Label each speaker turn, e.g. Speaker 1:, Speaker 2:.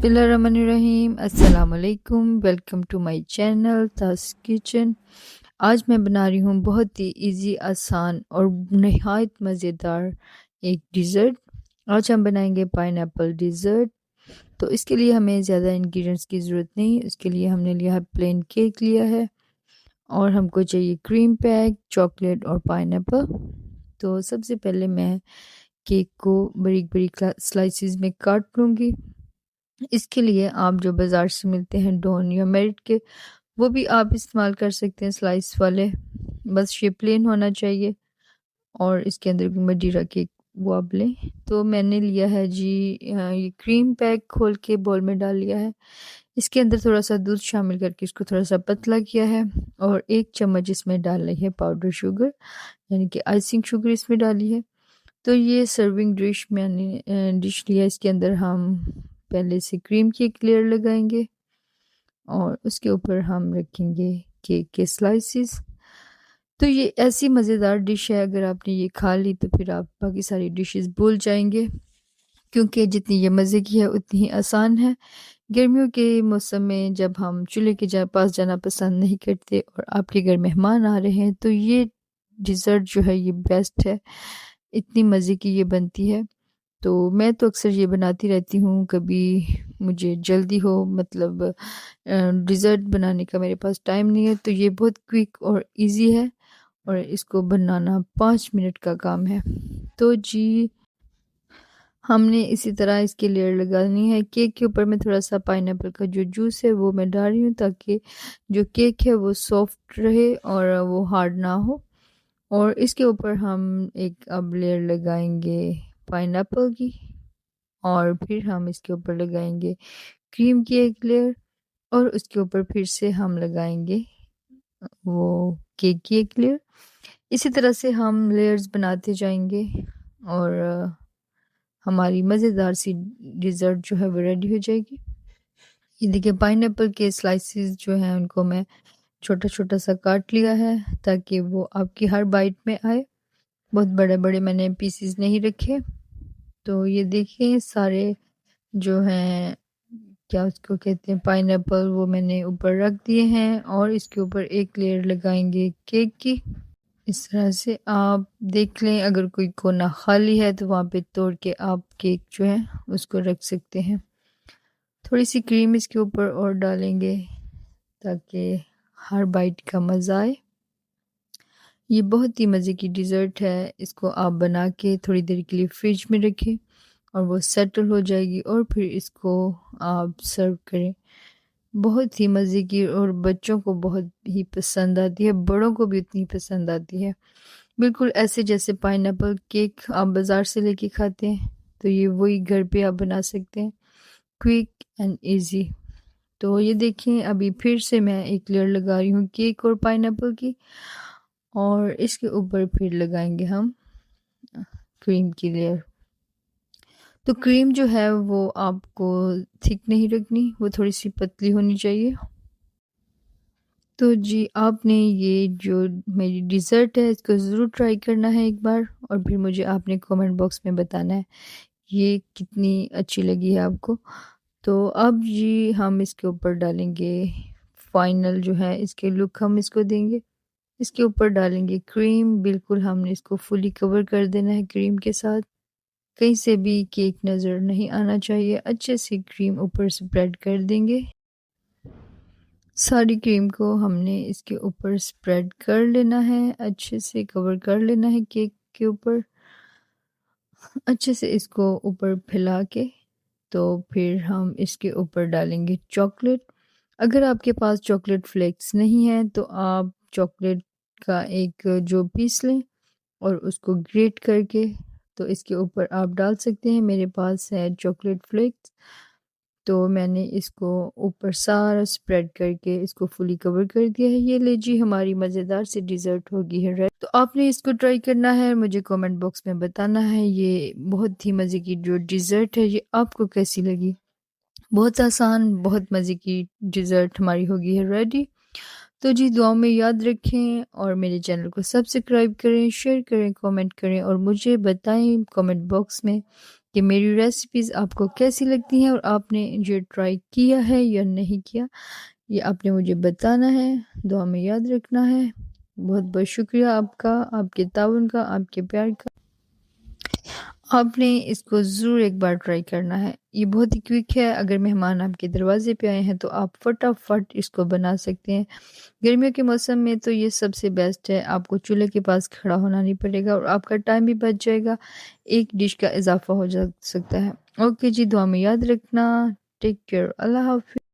Speaker 1: बिस्मिल्लाहिर्रहमानिर्रहीम। अस्सलामुअलैकुम। Welcome to my channel Taas kitchen. आज मैं बना रही हूँ बहुत ही इजी, आसान और नहायत मज़ेदार एक डिज़र्ट। आज हम बनाएंगे पाइनएप्पल डिज़र्ट। तो इसके लिए हमें ज़्यादा इंग्रेडिएंट्स की ज़रूरत नहीं। इसके लिए हमने लिया है प्लेन केक लिया है और हमको चाहिए क्रीम पैक, चॉकलेट और पाइनएप्पल। तो सबसे पहले मैं केक को बड़ी बड़ी स्लाइसिस में काट लूँगी। इसके लिए आप जो बाज़ार से मिलते हैं डॉन या मेरिट के, वो भी आप इस्तेमाल कर सकते हैं स्लाइस वाले। बस ये प्लेन होना चाहिए और इसके अंदर मदिरा केक वो आप लें। तो मैंने लिया है जी ये क्रीम पैक खोल के बॉल में डाल लिया है। इसके अंदर थोड़ा सा दूध शामिल करके इसको थोड़ा सा पतला किया है और 1 चम्मच इसमें डाल रही है पाउडर शुगर, यानी कि आइसिंग शुगर इसमें डाली है। तो ये सर्विंग डिश मैंने डिश लिया। इसके अंदर हम पहले से क्रीम की एक लेयर लगाएंगे और उसके ऊपर हम रखेंगे केक के स्लाइसिस। तो ये ऐसी मज़ेदार डिश है, अगर आपने ये खा ली तो फिर आप बाकी सारी डिशेस भूल जाएंगे, क्योंकि जितनी ये मज़े की है उतनी ही आसान है। गर्मियों के मौसम में जब हम चूल्हे के पास जाना पसंद नहीं करते और आपके घर मेहमान आ रहे हैं, तो ये डिज़र्ट जो है ये बेस्ट है। इतनी मज़े की ये बनती है। तो मैं तो अक्सर ये बनाती रहती हूँ, कभी मुझे जल्दी हो, मतलब डिज़र्ट बनाने का मेरे पास टाइम नहीं है, तो ये बहुत क्विक और इजी है और इसको बनाना 5 मिनट का काम है। तो जी, हमने इसी तरह इसकी लेयर लगानी है। केक के ऊपर मैं थोड़ा-सा पाइनएप्पल का जो जूस है वो मैं डाल रही हूँ, ताकि जो केक है वो सॉफ्ट रहे और वो हार्ड ना हो। और इसके ऊपर हम एक अब लेयर लगाएँगे पाइनएप्पल की और फिर हम इसके ऊपर लगाएँगे क्रीम की एक लेयर और उसके ऊपर फिर से हम लगाएँगे वो केक की एक लेयर। इसी तरह से हम लेयर्स बनाते जाएँगे और हमारी मज़ेदार सी डिज़र्ट जो है वो रेडी हो जाएगी। ये देखिए, पाइनएप्पल के स्लाइसेस जो हैं उनको मैं छोटा-छोटा सा काट लिया है, ताकि वो आपकी हर बाइट में आए। बहुत बड़े-बड़े मैंने पीसेस नहीं रखे। तो ये देखिए, सारे जो हैं, क्या उसको कहते हैं, पाइनएप्पल, वो मैंने ऊपर रख दिए हैं और इसके ऊपर एक लेयर लगाएँगे केक की। इस तरह से आप देख लें, अगर कोई कोना खाली है तो वहाँ पे तोड़ के आप केक जो है उसको रख सकते हैं। थोड़ी सी क्रीम इसके ऊपर और डालेंगे ताकि हर बाइट का मज़ा आए। ये बहुत ही मज़े की डिज़र्ट है। इसको आप बना के थोड़ी देर के लिए फ्रिज में रखें और वो सेटल हो जाएगी और फिर इसको आप सर्व करें। बहुत ही मज़े की और बच्चों को बहुत ही पसंद आती है, बड़ों को भी उतनी पसंद आती है। बिल्कुल ऐसे जैसे पाइनएप्पल केक आप बाज़ार से लेके खाते हैं, तो ये वही घर पे आप बना सकते हैं, क्विक एंड ईज़ी। तो ये देखिए, अभी फिर से मैं एक लेयर लगा रही हूँ केक और पाइनएप्पल की और इसके ऊपर फिर लगाएँगे हम क्रीम की लेयर। तो क्रीम जो है वो आपको थिक नहीं रखनी, वो थोड़ी-सी पतली होनी चाहिए। तो जी, आपने ये जो मेरी डिज़र्ट है इसको ज़रूर ट्राई करना है एक बार और फिर मुझे आपने कमेंट बॉक्स में बताना है ये कितनी अच्छी लगी है आपको। तो अब जी हम इसके ऊपर डालेंगे फाइनल जो है इसके लुक हम इसको देंगे। इसके ऊपर डालेंगे क्रीम, बिल्कुल हमने इसको फुली कवर कर देना है क्रीम के साथ। कहीं से भी केक नज़र नहीं आना चाहिए। अच्छे से क्रीम ऊपर स्प्रेड कर देंगे। सारी क्रीम को हमने इसके ऊपर स्प्रेड कर लेना है, अच्छे से कवर कर लेना है केक के ऊपर। अच्छे से इसको ऊपर फैला के तो फिर हम इसके ऊपर डालेंगे चॉकलेट। अगर आपके पास चॉकलेट फ्लेक्स नहीं है तो आप चॉकलेट का एक जो पीस लें और उसको ग्रेट करके तो इसके ऊपर आप डाल सकते हैं। मेरे पास है चॉकलेट फ्लेक्स, तो मैंने इसको ऊपर सारा स्प्रेड करके इसको फुली कवर कर दिया है। ये ले जी, हमारी मज़ेदार सी डिज़र्ट होगी है रेडी। तो आपने इसको ट्राई करना है, मुझे कमेंट बॉक्स में बताना है ये बहुत ही मज़े की जो डिज़र्ट है ये आपको कैसी लगी। बहुत आसान, बहुत मज़े की डिज़र्ट हमारी होगी है रेडी। तो जी, दुआओं में याद रखें और मेरे चैनल को सब्सक्राइब करें, शेयर करें, कमेंट करें और मुझे बताएं कमेंट बॉक्स में कि मेरी रेसिपीज़ आपको कैसी लगती हैं और आपने ये ट्राई किया है या नहीं किया। ये आपने मुझे बताना है, दुआ में याद रखना है। बहुत-बहुत शुक्रिया आपका, आपके ताउन का, आपके प्यार का। आपने इसको ज़रूर एक बार ट्राई करना है। ये बहुत ही क्विक है, अगर मेहमान आपके दरवाज़े पे आए हैं तो आप फटाफट इसको बना सकते हैं। गर्मियों के मौसम में तो ये सबसे बेस्ट है, आपको चूल्हे के पास खड़ा होना नहीं पड़ेगा और आपका टाइम भी बच जाएगा, एक डिश का इज़ाफ़ा हो जा सकता है। ओके जी, दुआ में याद रखना। टेक केयर, अल्लाह हाफ़िज़।